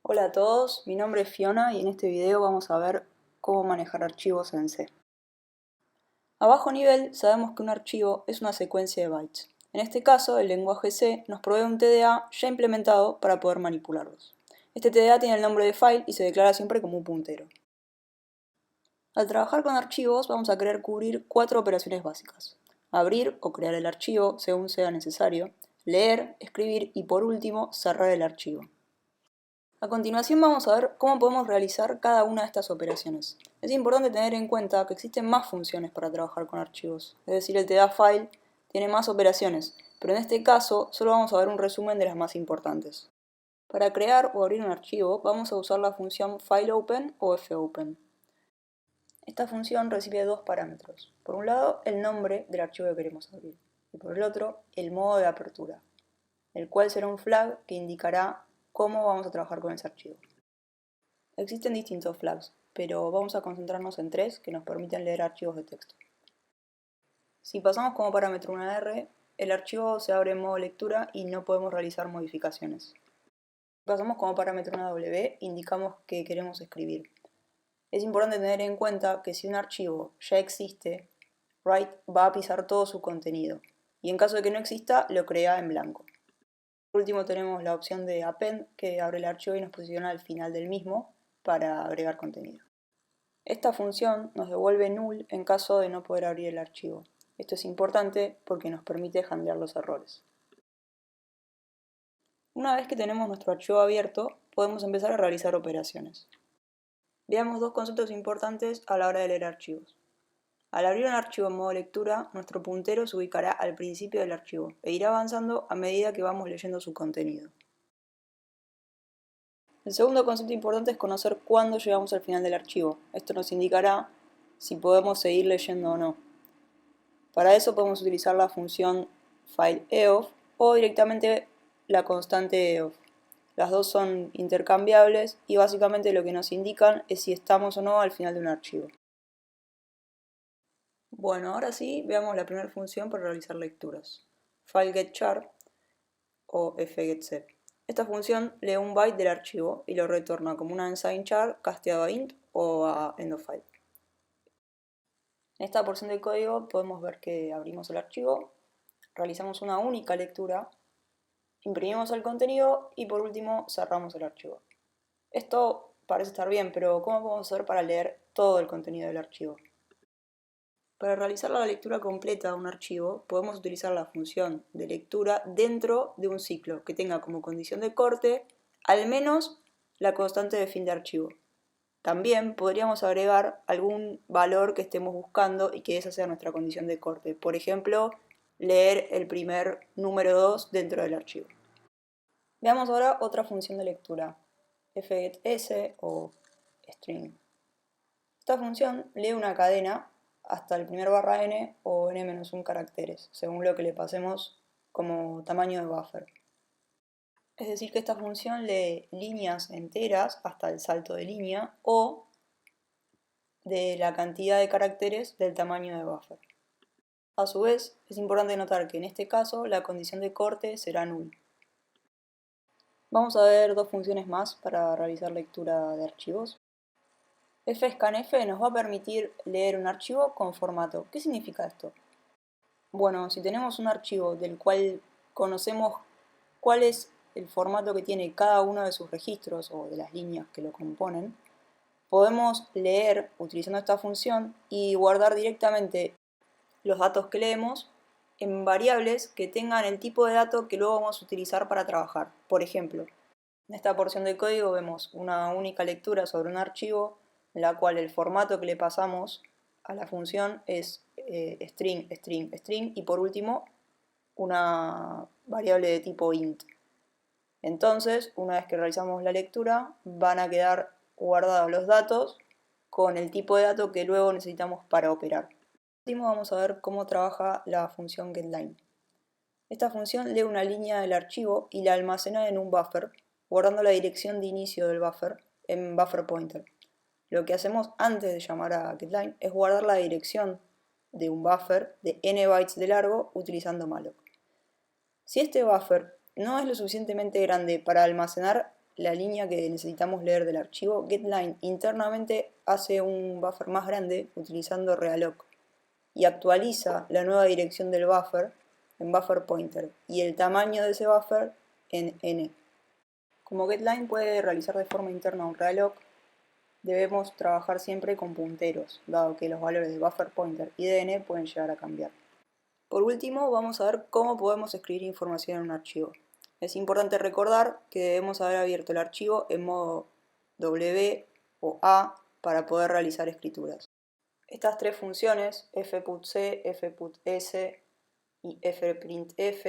Hola a todos, mi nombre es Fiona y en este video vamos a ver cómo manejar archivos en C. A bajo nivel sabemos que un archivo es una secuencia de bytes. En este caso, el lenguaje C nos provee un TDA ya implementado para poder manipularlos. Este TDA tiene el nombre de file y se declara siempre como un puntero. Al trabajar con archivos vamos a querer cubrir 4 operaciones básicas: abrir o crear el archivo según sea necesario, leer, escribir y por último cerrar el archivo. A continuación vamos a ver cómo podemos realizar cada una de estas operaciones. Es importante tener en cuenta que existen más funciones para trabajar con archivos, es decir, el tdafile tiene más operaciones, pero en este caso solo vamos a ver un resumen de las más importantes. Para crear o abrir un archivo vamos a usar la función fileOpen o fopen. Esta función recibe dos parámetros. Por un lado, el nombre del archivo que queremos abrir, y por el otro, el modo de apertura, el cual será un flag que indicará cómo vamos a trabajar con ese archivo. Existen distintos flags, pero vamos a concentrarnos en tres que nos permiten leer archivos de texto. Si pasamos como parámetro una R, el archivo se abre en modo lectura y no podemos realizar modificaciones. Si pasamos como parámetro una W, indicamos que queremos escribir. Es importante tener en cuenta que si un archivo ya existe, write va a pisar todo su contenido, y en caso de que no exista, lo crea en blanco. Por último tenemos la opción de append, que abre el archivo y nos posiciona al final del mismo para agregar contenido. Esta función nos devuelve null en caso de no poder abrir el archivo. Esto es importante porque nos permite handlear los errores. Una vez que tenemos nuestro archivo abierto, podemos empezar a realizar operaciones. Veamos dos conceptos importantes a la hora de leer archivos. Al abrir un archivo en modo lectura, nuestro puntero se ubicará al principio del archivo e irá avanzando a medida que vamos leyendo su contenido. El segundo concepto importante es conocer cuándo llegamos al final del archivo. Esto nos indicará si podemos seguir leyendo o no. Para eso podemos utilizar la función fileEof o directamente la constante EOF. Las dos son intercambiables y básicamente lo que nos indican es si estamos o no al final de un archivo. Bueno, ahora sí, veamos la primera función para realizar lecturas. fileGetChar o fgetSep. Esta función lee un byte del archivo y lo retorna como una unsigned char casteado a int o a end of file. En esta porción del código podemos ver que abrimos el archivo, realizamos una única lectura, imprimimos el contenido y por último cerramos el archivo. Esto parece estar bien, pero ¿cómo podemos hacer para leer todo el contenido del archivo? Para realizar la lectura completa de un archivo, podemos utilizar la función de lectura dentro de un ciclo que tenga como condición de corte al menos la constante de fin de archivo. También podríamos agregar algún valor que estemos buscando y que esa sea nuestra condición de corte. Por ejemplo, leer el primer número 2 dentro del archivo. Veamos ahora otra función de lectura, fgetS o string. Esta función lee una cadena hasta el primer barra n o n-1 caracteres, según lo que le pasemos como tamaño de buffer. Es decir, que esta función lee líneas enteras hasta el salto de línea o de la cantidad de caracteres del tamaño de buffer. A su vez, es importante notar que en este caso la condición de corte será null. Vamos a ver dos funciones más para realizar lectura de archivos. fscanf nos va a permitir leer un archivo con formato. ¿Qué significa esto? Bueno, si tenemos un archivo del cual conocemos cuál es el formato que tiene cada uno de sus registros o de las líneas que lo componen, podemos leer utilizando esta función y guardar directamente los datos que leemos en variables que tengan el tipo de dato que luego vamos a utilizar para trabajar. Por ejemplo, en esta porción del código vemos una única lectura sobre un archivo en la cual el formato que le pasamos a la función es string, string, string y por último una variable de tipo int. Entonces, una vez que realizamos la lectura, van a quedar guardados los datos con el tipo de dato que luego necesitamos para operar. Por último, vamos a ver cómo trabaja la función getLine. Esta función lee una línea del archivo y la almacena en un buffer, guardando la dirección de inicio del buffer en buffer pointer. Lo que hacemos antes de llamar a getLine es guardar la dirección de un buffer de n bytes de largo utilizando malloc. Si este buffer no es lo suficientemente grande para almacenar la línea que necesitamos leer del archivo, getLine internamente hace un buffer más grande utilizando realloc y actualiza la nueva dirección del buffer en buffer pointer y el tamaño de ese buffer en n. Como getLine puede realizar de forma interna un realloc, debemos trabajar siempre con punteros, dado que los valores de buffer pointer y de n pueden llegar a cambiar. Por último, vamos a ver cómo podemos escribir información en un archivo. Es importante recordar que debemos haber abierto el archivo en modo W o A para poder realizar escrituras. Estas tres funciones, fputc, fputs y fprintf,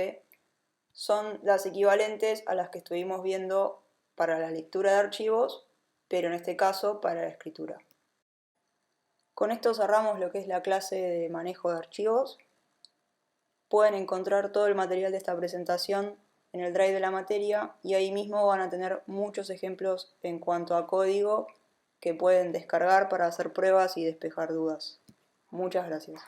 son las equivalentes a las que estuvimos viendo para la lectura de archivos, pero en este caso para la escritura. Con esto cerramos lo que es la clase de manejo de archivos. Pueden encontrar todo el material de esta presentación en el Drive de la materia y ahí mismo van a tener muchos ejemplos en cuanto a código que pueden descargar para hacer pruebas y despejar dudas. Muchas gracias.